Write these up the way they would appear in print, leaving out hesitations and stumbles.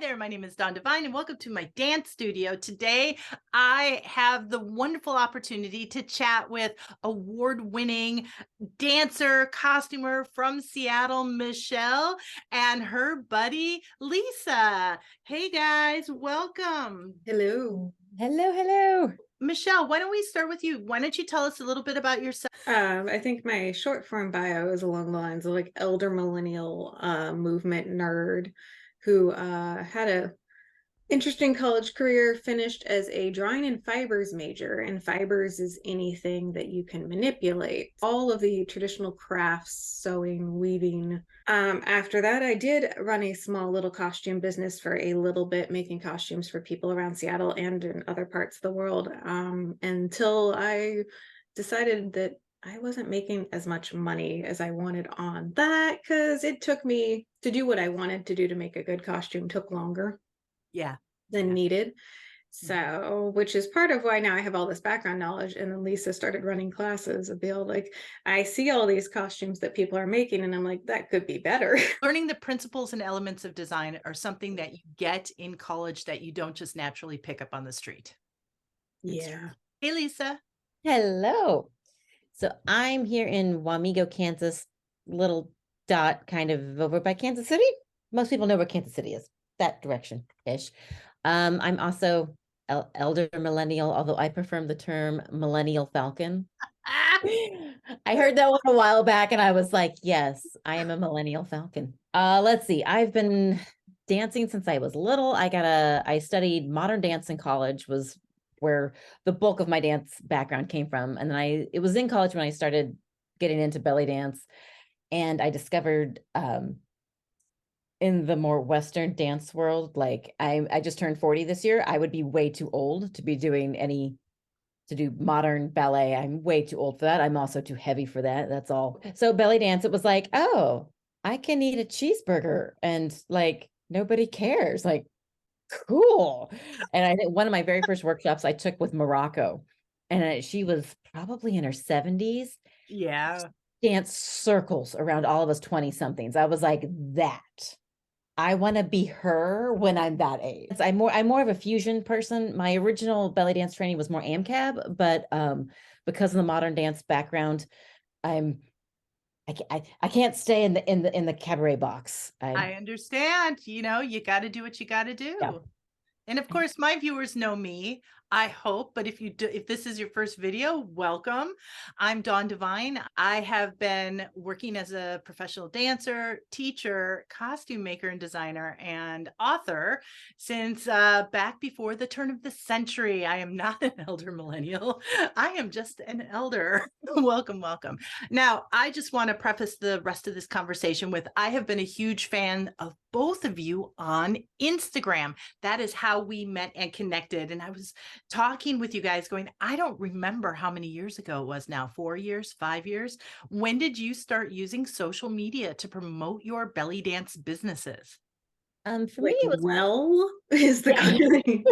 there, my name is Dawn Devine and welcome to my dance studio. Today, I have the wonderful opportunity to chat with award-winning dancer, costumer from Seattle, Michelle, and her buddy, Lisa. Hey guys, welcome. Hello. Hello. Michelle, why don't we start with you? Why don't you tell us a little bit about yourself? I think my short form bio is along the lines of like elder millennial movement nerd who had a interesting college career, finished as a drawing and fibers major, and fibers is anything that you can manipulate. All of the traditional crafts, sewing, weaving. After that, I did run a small little costume business for a little bit, making costumes for people around Seattle and in other parts of the world, until I decided that I wasn't making as much money as I wanted on that, because it took me to do what I wanted to do to make a good costume took longer Yeah. than needed. So, which is part of why now I have all this background knowledge. And then Lisa started running classes of being like, I see all these costumes that people are making, and I'm like, that could be better. Learning the principles and elements of design are something that you get in college that you don't just naturally pick up on the street. Yeah. Hey, Lisa. Hello. So I'm here in Wamego, Kansas, little dot kind of over by Kansas City. Most people know where Kansas City is, that direction-ish. I'm also elder millennial, although I prefer the term millennial falcon. I heard that one a while back and I was like, yes, I am a millennial falcon. Let's see. I've been dancing since I was little. I studied modern dance in college, was where the bulk of my dance background came from. And then it was in college when I started getting into belly dance, and I discovered in the more Western dance world, like I just turned 40 this year. I would be way too old to be to do modern ballet. I'm way too old for that. I'm also too heavy for that. That's all. So belly dance, it was like, oh, I can eat a cheeseburger and like nobody cares. Like, cool. And I think one of my very first workshops I took with Morocco, and she was probably in her 70s. Yeah. Dance circles around all of us 20 somethings. I was like, that. I want to be her when I'm that age. I'm more of a fusion person. My original belly dance training was more AMCAB, but because of the modern dance background, I can't stay in the cabaret box. I understand. You got to do what you got to do. Yeah. And of course, my viewers know me, I hope, but if this is your first video, welcome. I'm Dawn Devine. I have been working as a professional dancer, teacher, costume maker and designer, and author since back before the turn of the century. I am not an elder millennial. I am just an elder. Welcome. Now, I just want to preface the rest of this conversation with, I have been a huge fan of both of you on Instagram. That is how we met and connected. And I was talking with you guys going, I don't remember how many years ago it was now, 4 years, 5 years. When did you start using social media to promote your belly dance businesses? For me, it was is the thing.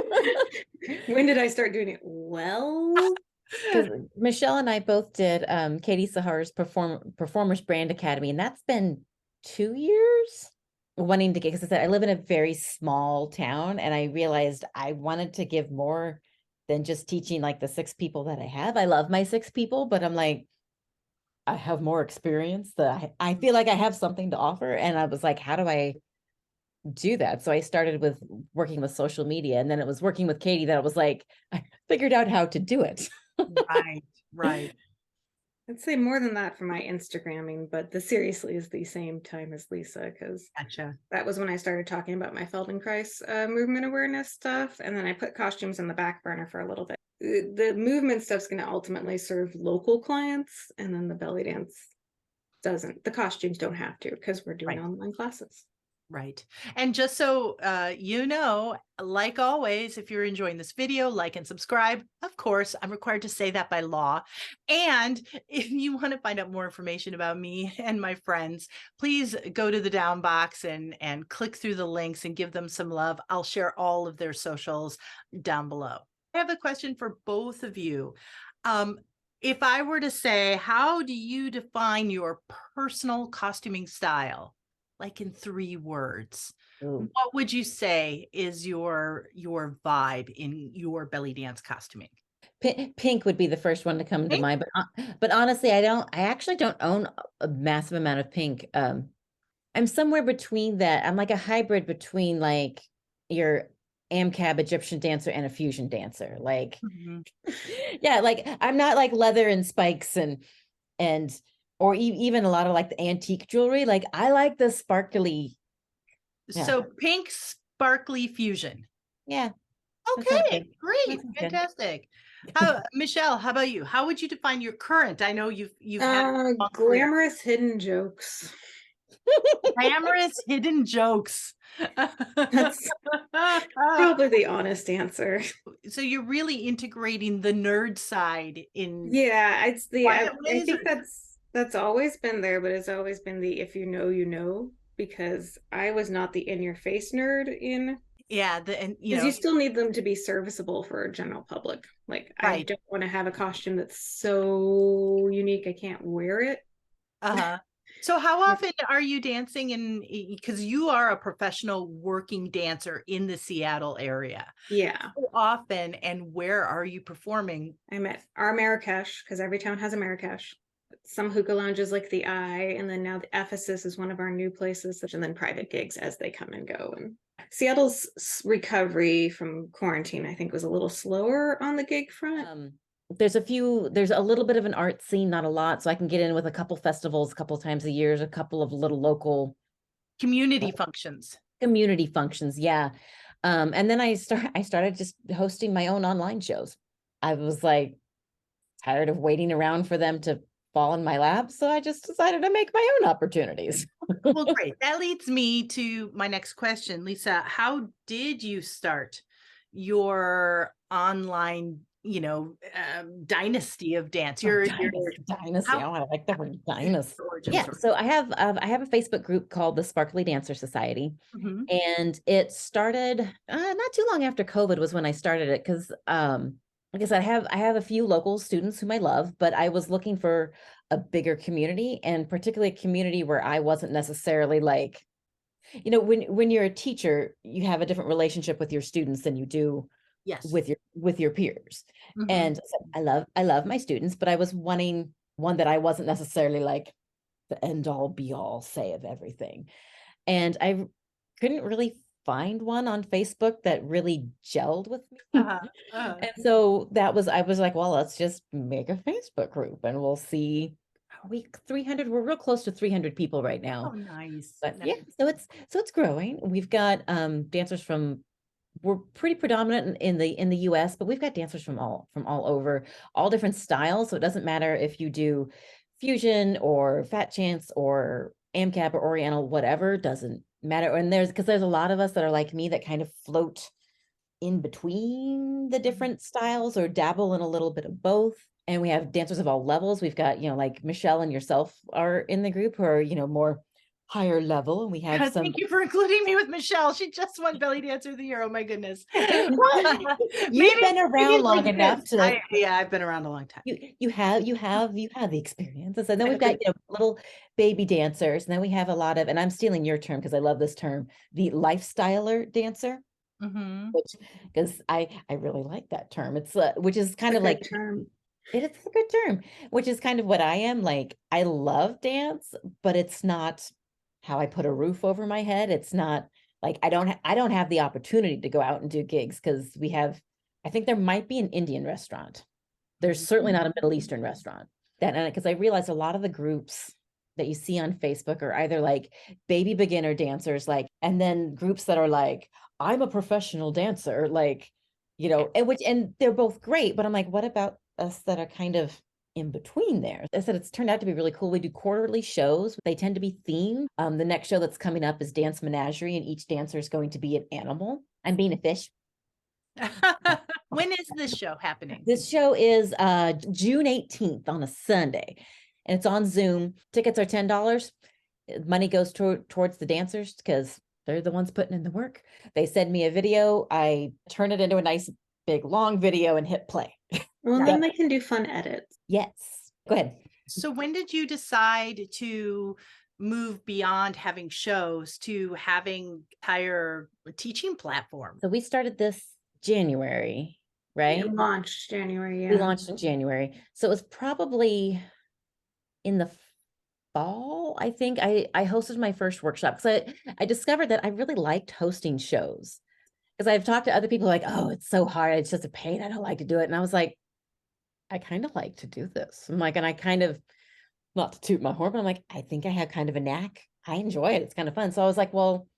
When did I start doing it? Well, because Michelle and I both did Katie Sahar's Performers Brand Academy, and that's been 2 years wanting to get, because I said I live in a very small town, and I realized I wanted to give more than just teaching like the 6 people that I have. I love my 6 people, but I'm like, I have more experience that I feel like I have something to offer. And I was like, how do I do that? So I started with working with social media, and then it was working with Katie that I was like, I figured out how to do it. Right. I'd say more than that for my Instagramming, but the seriously is the same time as Lisa, because Gotcha. that was when I started talking about my Feldenkrais movement awareness stuff, and then I put costumes in the back burner for a little bit. The movement stuff's going to ultimately serve local clients, and then the belly dance doesn't. The costumes don't have to, because we're doing online classes. Right. And just so like always, if you're enjoying this video, like and subscribe. Of course, I'm required to say that by law. And if you want to find out more information about me and my friends, please go to the down box and click through the links and give them some love. I'll share all of their socials down below. I have a question for both of you. If I were to say, how do you define your personal costuming style? Like in 3 words, Ooh. What would you say is your vibe in your belly dance costuming? Pink would be the first one to come to Pink? mind, but honestly, I actually don't own a massive amount of pink. I'm somewhere between that. I'm like a hybrid between like your AMCAB Egyptian dancer and a fusion dancer. Like, Mhm. yeah, like I'm not like leather and spikes and or even a lot of like the antique jewelry. Like I like the sparkly. Yeah, So pink sparkly fusion. yeah, that sounds Okay, good. That great, sounds good. fantastic. How, Michelle, how about you? How would you define your current? I know you've had a long career. Glamorous hidden jokes. Glamorous hidden jokes. That's probably the honest answer. So you're really integrating the nerd side in Yeah, quiet I ways, or think that's always been there, but it's always been the if you know, you know, because I was not the in your face nerd in yeah, the and because you still need them to be serviceable for a general public. Like I right. don't want to have a costume that's so unique I can't wear it. Uh-huh. So how often are you dancing in, because you are a professional working dancer in the Seattle area? Yeah. How often and where are you performing? I'm at our Marrakesh because every town has a Marrakesh. Some hookah lounges like the Eye, and then now the Ephesus is one of our new places, and then private gigs as they come and go. And Seattle's recovery from quarantine, I think, was a little slower on the gig front. There's a little bit of an art scene, not a lot. So I can get in with a couple festivals, a couple times a year, a couple of little local Community functions. community functions. Yeah. And then I started just hosting my own online shows. I was like tired of waiting around for them to fall in my lap. So I just decided to make my own opportunities. Well, great. That leads me to my next question. Lisa, how did you start your online, dynasty of dance? Oh, Your dynasty. how I like the word dynasty. origin Yeah. story. So I have a Facebook group called the Sparkly Dancer Society. Mhm. And it started not too long after COVID was when I started it because like I said, I have a few local students whom I love, but I was looking for a bigger community and particularly a community where I wasn't necessarily like, when you're a teacher, you have a different relationship with your students than you do Yes. with your peers. Mhm. And so I love my students, but I was wanting one that I wasn't necessarily like the end all be all say of everything. And I couldn't really find one on Facebook that really gelled with me. Uh-huh. Uh-huh. And so I was like, well, let's just make a Facebook group and we'll see. Are we 300? We're real close to 300 people right Oh, now. nice. But Nice. yeah, so it's growing. We've got dancers we're pretty predominant in the US, but we've got dancers from all over, all different styles. So it doesn't matter if you do fusion or fat chance or AMCAP or Oriental, whatever, doesn't matter. And there's a lot of us that are like me that kind of float in between the different styles or dabble in a little bit of both. And we have dancers of all levels. We've got, like Michelle and yourself are in the group who are, more higher level. And we have some. Thank you for including me with Michelle. She just won Belly Dancer of the Year. Oh my goodness. Well, you've maybe been maybe around long like enough this. to Yeah, I've been around a long time. you have the experiences. And then we've got, little baby dancers. And then we have a lot of, and I'm stealing your term because I love this term, the lifestyler dancer, Mhm. which because I really like that term. It's which is kind It's of a good like term. it's a good term, which is kind of what I am. Like I love dance, but it's not how I put a roof over my head. It's not like I don't have the opportunity to go out and do gigs because I think there might be an Indian restaurant. There's certainly not a Middle Eastern restaurant. Because I realize a lot of the groups that you see on Facebook are either like baby beginner dancers, like, and then groups that are like, I'm a professional dancer, like, and they're both great, but I'm like, what about us that are kind of in between there? I said it's turned out to be really cool. We do quarterly shows. They tend to be themed. The next show that's coming up is Dance Menagerie, and each dancer is going to be an animal. I'm being a fish. When is this show happening? This show is June 18th on a Sunday, and it's on Zoom. Tickets are $10. Money goes towards the dancers because they're the ones putting in the work. They send me a video. I turn it into a nice big long video and hit play. Well, then they can do fun edits. Yes. Go ahead. So when did you decide to move beyond having shows to having entire teaching platform? So we started this January, right? It launched January, We yeah. launched in January. So it was probably in the fall, I think. I hosted my first workshop because I discovered that I really liked hosting shows. Because I've talked to other people like, oh, it's so hard. It's just a pain. I don't like to do it. And I was like, I kind of like to do this. I'm like, and I kind of, not to toot my horn, but I'm like, I think I have kind of a knack. I enjoy it. It's kind of fun. So I was like, well,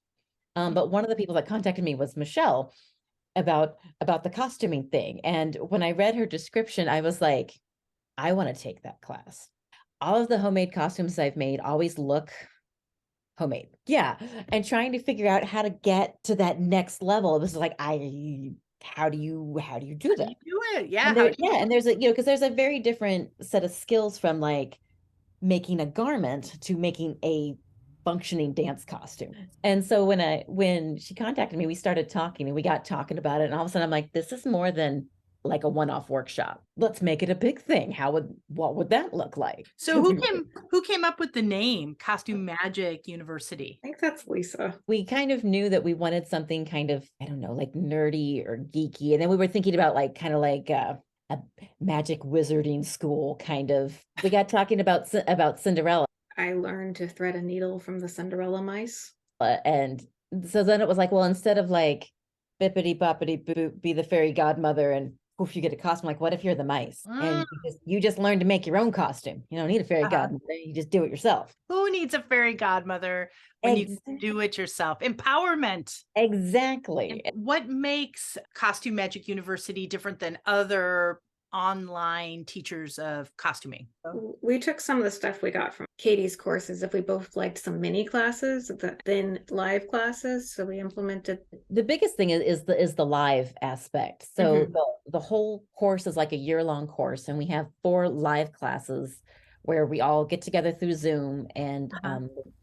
but one of the people that contacted me was Michelle about the costuming thing. And when I read her description, I was like, I want to take that class. All of the homemade costumes I've made always look homemade. Yeah. And trying to figure out how to get to that next level. It was like, how do you do How do that? you do it? Yeah. And How there, do yeah, and there's a, because there's a very different set of skills from like making a garment to making a functioning dance costume. And so when she contacted me, we started talking and we got talking about it. And all of a sudden I'm like, this is more than like a one-off workshop. Let's make it a big thing. What would that look like? So who came up with the name Costume Magic University? I think that's Lisa. We kind of knew that we wanted something kind of, I don't know, like nerdy or geeky. And then we were thinking about like kind of like a magic wizarding school kind of. We got talking about Cinderella. I learned to thread a needle from the Cinderella mice. And so then it was like, well, instead of like bippity boppity boop, be the fairy godmother and poof, you get a costume. Like, what if you're the mice and you just learn to make your own costume? You don't need a fairy godmother. You just do it yourself. Who needs a fairy godmother when you do it yourself? Empowerment. Exactly. And what makes Costume Magic University different than other online teachers of costuming? We took some of the stuff we got from Katie's courses. If we both liked some mini classes, then live classes, so we implemented. The biggest thing is the live aspect. So the whole course is like a year-long course, and we have 4 live classes where we all get together through Zoom. And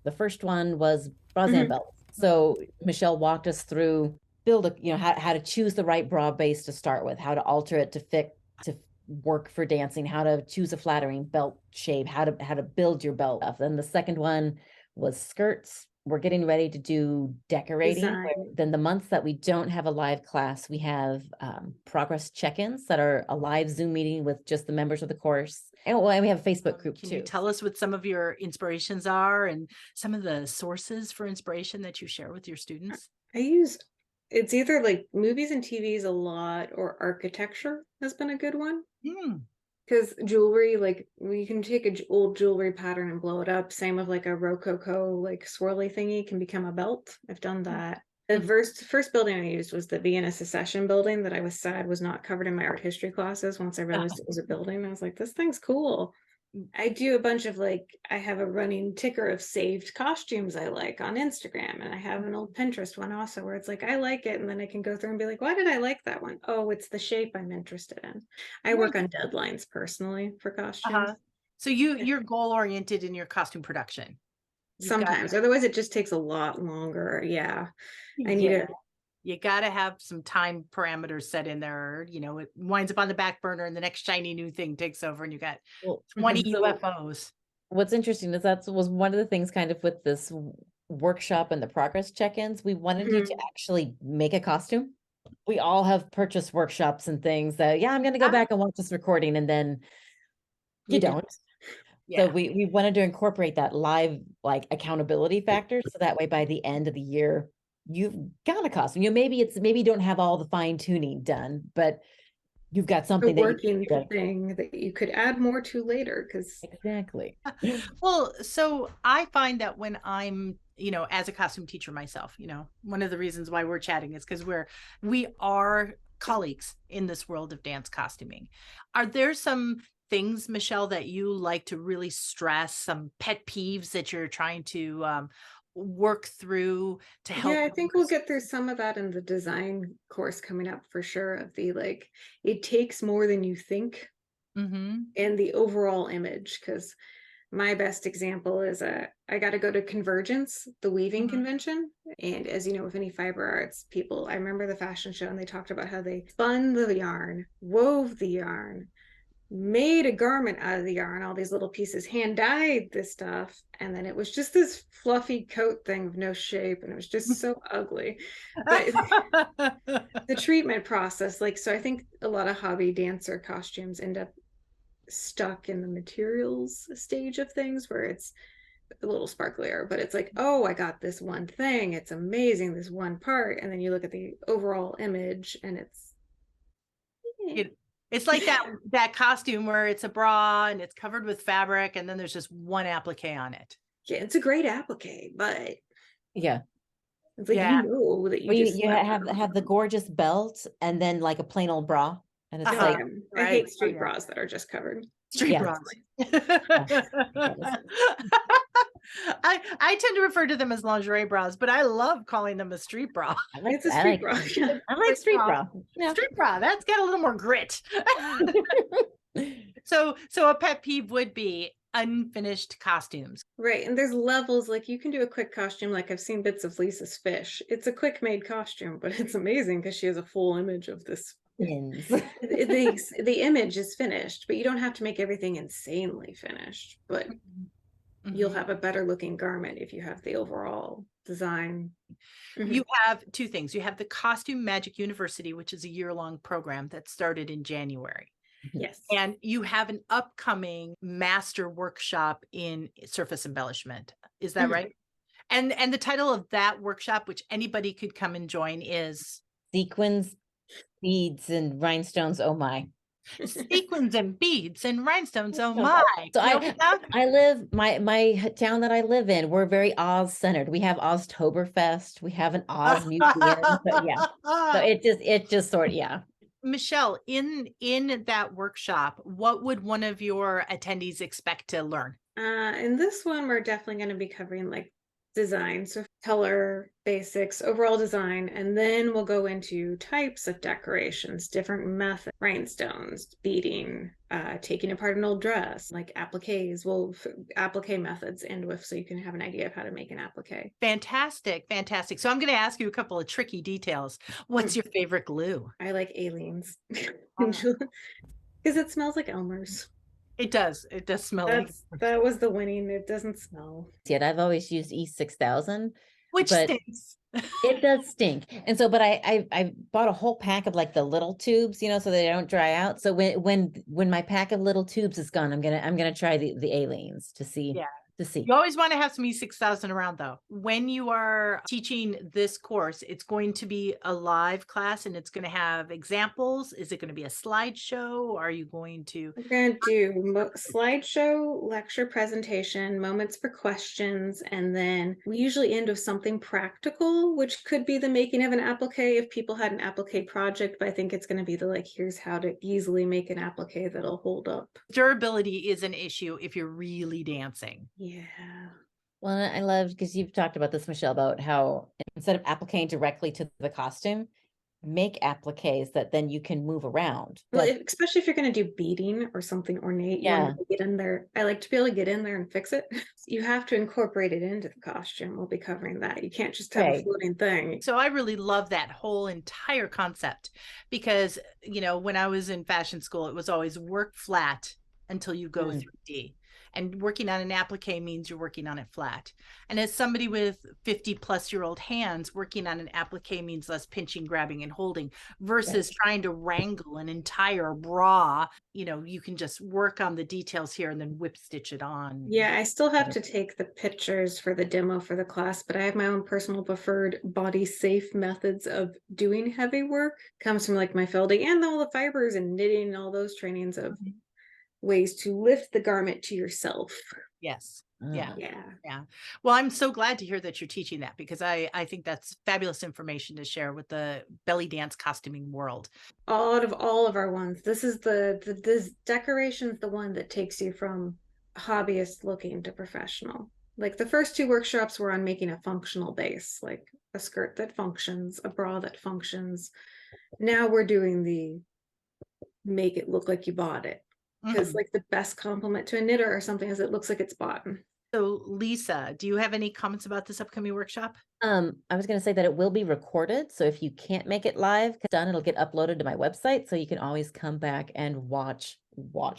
the first one was bras and belts. So Michelle walked us through how to choose the right bra base to start with, how to alter it to fit to work for dancing, how to choose a flattering belt shape, how to build your belt up. Then the second one was skirts. We're getting ready to do decorating. Then the months that we don't have a live class, we have progress check-ins that are a live Zoom meeting with just the members of the course. And we have a Facebook group too. Can you tell us what some of your inspirations are and some of the sources for inspiration that you share with your students? It's either like movies and TVs a lot, or architecture has been a good one. Because jewelry, like you can take an old jewelry pattern and blow it up. Same with like a Rococo, like swirly thingy can become a belt. I've done that. The first building I used was the Vienna Secession building that I was sad was not covered in my art history classes. Once I realized it was a building, I was like, this thing's cool. I do a bunch of I have a running ticker of saved costumes I like on Instagram, and I have an old Pinterest one also where it's like, I like it. And then I can go through and be like, why did I like that one? Oh, it's the shape I'm interested in. I work on deadlines personally for costumes. So you're goal oriented in your costume production. Sometimes, otherwise it just takes a lot longer. Yeah. I need it. You got to have some time parameters set in there. It winds up on the back burner and the next shiny new thing takes over and you got 20 UFOs. What's interesting is that was one of the things kind of with this workshop and the progress check-ins. We wanted you to actually make a costume. We all have purchased workshops and things that, I'm going to go back and watch this recording, and then you don't. So we wanted to incorporate that live accountability factor. So that way by the end of the year, you've got a costume. Maybe you don't have all the fine tuning done, but you've got something thing that you could add more to later. Exactly. Well, so I find that when I'm, as a costume teacher myself, one of the reasons why we're chatting is because we are colleagues in this world of dance costuming. Are there some things, Michelle, that you like to really stress, some pet peeves that you're trying to work through to help? I think we'll get through some of that in the design course coming up for sure, of the it takes more than you think, and the overall image. Because my best example is I got to go to Convergence, the weaving convention, and as you know, with any fiber arts people, I remember the fashion show and they talked about how they spun the yarn, wove the yarn, made a garment out of the yarn, all these little pieces, hand dyed this stuff, and then it was just this fluffy coat thing of no shape, and it was just so ugly. But the treatment process, like, so I think a lot of hobby dancer costumes end up stuck in the materials stage of things where it's a little sparklier, but it's like, oh, I got this one thing, it's amazing, this one part, and then you look at the overall image and it's It's like that costume where it's a bra and it's covered with fabric and then there's just one applique on it. yeah, it's a great applique, but Yeah. it's like, Yeah. you know that you Or you, just you have the gorgeous belt and then like a plain old bra. And it's like, I Right. hate street yeah. bras that are just covered. Street Yeah. bras. yes. I tend to refer to them as lingerie bras, but I love calling them a street bra. I like, It's a I street like, bra. Yeah. I like street bra. Yeah. Street bra. That's got a little more grit. So a pet peeve would be unfinished costumes. Right. And there's levels, like you can do a quick costume, like I've seen bits of Lisa's fish. It's a quick made costume, but it's amazing because she has a full image of this. Pins. The image is finished, but you don't have to make everything insanely finished. But you'll have a better looking garment if you have the overall design. You have two things. You have the Costume Magic University, which is a year-long program that started in January. Yes. And you have an upcoming master workshop in surface embellishment. Is that right? And the title of that workshop, which anybody could come and join, is Sequins, beads, and rhinestones. Oh my. Sequins and beads and rhinestones. Oh my. So I live, my town that I live in, we're very Oz centered. We have Oztoberfest, we have an Oz museum. So yeah. So it just sort of, yeah. Michelle, in that workshop, what would one of your attendees expect to learn? In this one, we're definitely going to be covering like design, so color basics, overall design, and then we'll go into types of decorations, different methods, rhinestones, beading, taking apart an old dress, like appliques. Well, applique methods end with, so you can have an idea of how to make an applique. Fantastic. So I'm going to ask you a couple of tricky details. What's your favorite glue? I like Aleene's because it smells like Elmer's. It does smell like. That was the winning. It doesn't smell. Yet I've always used E6000, which stinks. It does stink. And so, but I bought a whole pack of like the little tubes, you know, so they don't dry out. So when my pack of little tubes is gone, I'm gonna try the Aleene's to see. Yeah. To see. You always want to have some E6000 around though. When you are teaching this course, it's going to be a live class and it's going to have examples. Is it going to be a slideshow? Are you going to? We're going to do slideshow, lecture presentation, moments for questions, and then we usually end with something practical, which could be the making of an applique if people had an applique project, but I think it's going to be the like, here's how to easily make an applique that'll hold up. Durability is an issue if you're really dancing. Yeah. Well, I love, because you've talked about this, Michelle, about how instead of appliquing directly to the costume, make appliques that then you can move around. Well, especially if you're going to do beading or something ornate, you want to get in there. I like to be able to get in there and fix it. You have to incorporate it into the costume. We'll be covering that. You can't just have a floating thing. So I really love that whole entire concept because, you know, when I was in fashion school, it was always work flat until you go 3D. And working on an applique means you're working on it flat. And as somebody with 50-plus-year-old hands, working on an applique means less pinching, grabbing, and holding versus trying to wrangle an entire bra. You know, you can just work on the details here and then whip stitch it on. Yeah, I still have to take the pictures for the demo for the class, but I have my own personal preferred body safe methods of doing heavy work. Comes from like my felting and all the fibers and knitting and all those trainings of ways to lift the garment to yourself. Yes. Yeah. Yeah. Well, I'm so glad to hear that you're teaching that because I think that's fabulous information to share with the belly dance costuming world. Out of all of our ones, this is this decoration's the one that takes you from hobbyist looking to professional. Like the first two workshops were on making a functional base, like a skirt that functions, a bra that functions. Now we're doing the make it look like you bought it. Because like the best compliment to a knitter or something is it looks like it's bought. So Lisa, do you have any comments about this upcoming workshop? I was going to say that it will be recorded. So if you can't make it live, 'cause done, it'll get uploaded to my website. So you can always come back and watch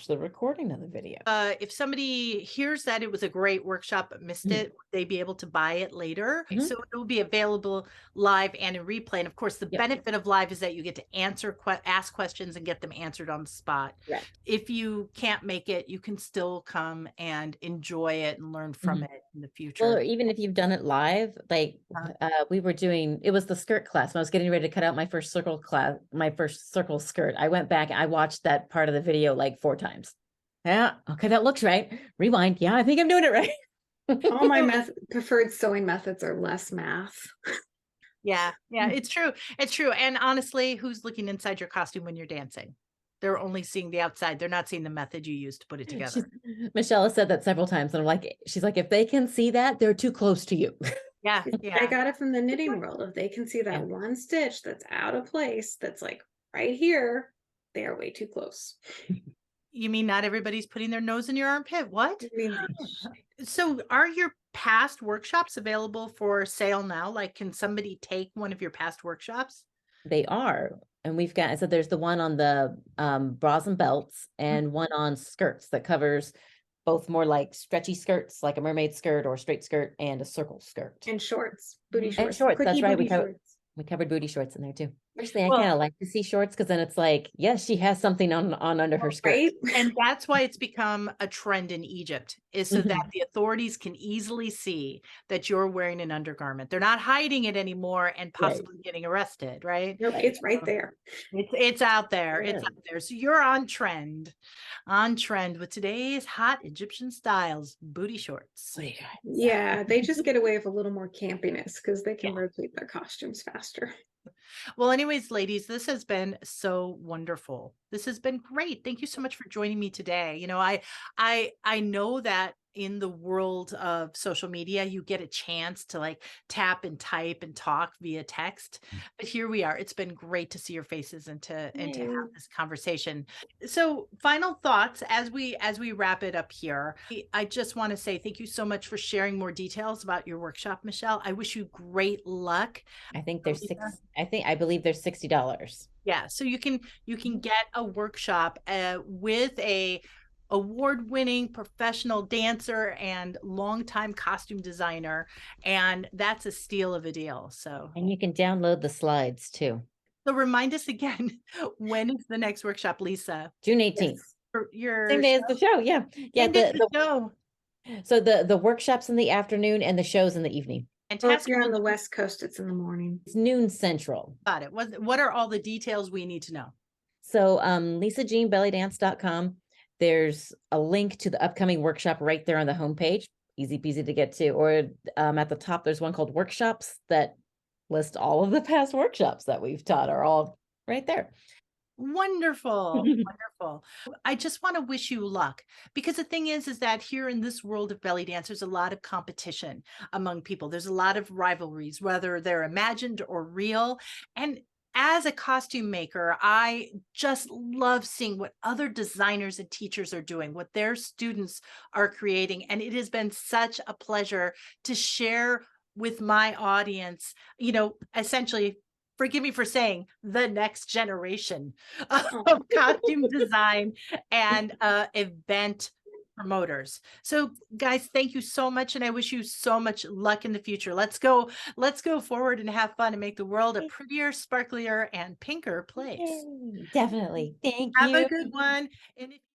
the recording of the video. If somebody hears that it was a great workshop but missed Mhm. it, would they be able to buy it later? Mhm. So it will be available live and in replay. And of course, the Yep. benefit of live is that you get to ask questions and get them answered on the spot. Correct. If you can't make it, you can still come and enjoy it and learn from Mhm. it in the Well, or future. even if you've done it live, like we were doing, it was the skirt class. When I was getting ready to cut out my first circle class, my first circle skirt, I went back, I watched that part of the video like 4 times. Yeah, okay, that looks right. Rewind. Yeah, I think I'm doing it right. All my preferred sewing methods are less math. Yeah, it's true. It's true. And honestly, who's looking inside your costume when you're dancing? They're only seeing the outside. They're not seeing the method you used to put it She's, together. Michelle has said that several times, and I'm like, she's like, if they can see that, they're too close to you. Yeah, I yeah. got it from the knitting world. If they can see that Yeah. one stitch that's out of place, that's like right here, they are way too close. You mean not everybody's putting their nose in your armpit? What? I mean, So are your past workshops available for sale now? Like, can somebody take one of your past workshops? They are. And we've got, so there's the one on the bras and belts, and one on skirts that covers both more like stretchy skirts, like a mermaid skirt or a straight skirt, and a circle skirt. and shorts, booty And And shorts, shorts, quickie that's right. booty shorts. We covered booty shorts in there too. Personally, I Well, kind of like to see shorts because then it's like, yes, she has something on under her skirt. Right? and that's why it's become a trend in Egypt, is so that Mhm. the authorities can easily see that you're wearing an undergarment. They're not hiding it anymore and Right. possibly getting arrested, right? Nope, it's right there. It's out there. It's Yeah. out there. So you're on trend with today's hot Egyptian styles, booty shorts. Yeah, they just get away with a little more campiness because they can Yeah. rotate their costumes faster. Well, anyways, ladies, this has been so wonderful. This has been great. Thank you so much for joining me today. I know that in the world of social media, you get a chance to like tap and type and talk via text. But here we are. It's been great to see your faces and to have Yay. this conversation. So, final thoughts as we wrap it up here. I just want to say thank you so much for sharing more details about your workshop, Michelle. I wish you great luck. I think there's Lisa? I believe there's $60. Yeah, so you can get a workshop with a award-winning professional dancer and longtime costume designer, and that's a steal of a deal. So, And you can download the slides too. so remind us again, when is the next workshop, Lisa? June 18th. Yes. For your Same day as the show. Yeah. Yeah. same day as the show. So the workshops in the afternoon and the shows in the evening. Or if Fantastic. you're on the West Coast, it's in the morning. It's noon central. Got it. What are all the details we need to know? So LisaJeanBellyDance.com. There's a link to the upcoming workshop right there on the homepage. Easy peasy to get to. Or at the top, there's one called Workshops that list all of the past workshops that we've taught are all right there. Wonderful. Wonderful. I just want to wish you luck, because the thing is that here in this world of belly dance, there's a lot of competition among people. There's a lot of rivalries, whether they're imagined or real. And as a costume maker, I just love seeing what other designers and teachers are doing, what their students are creating. And it has been such a pleasure to share with my audience, essentially, forgive me for saying, the next generation of costume design and event promoters. So guys, thank you so much, and I wish you so much luck in the future. Let's go forward and have fun and make the world a prettier, sparklier, and pinker place. Yay, definitely. Thank Have a you. good one. And if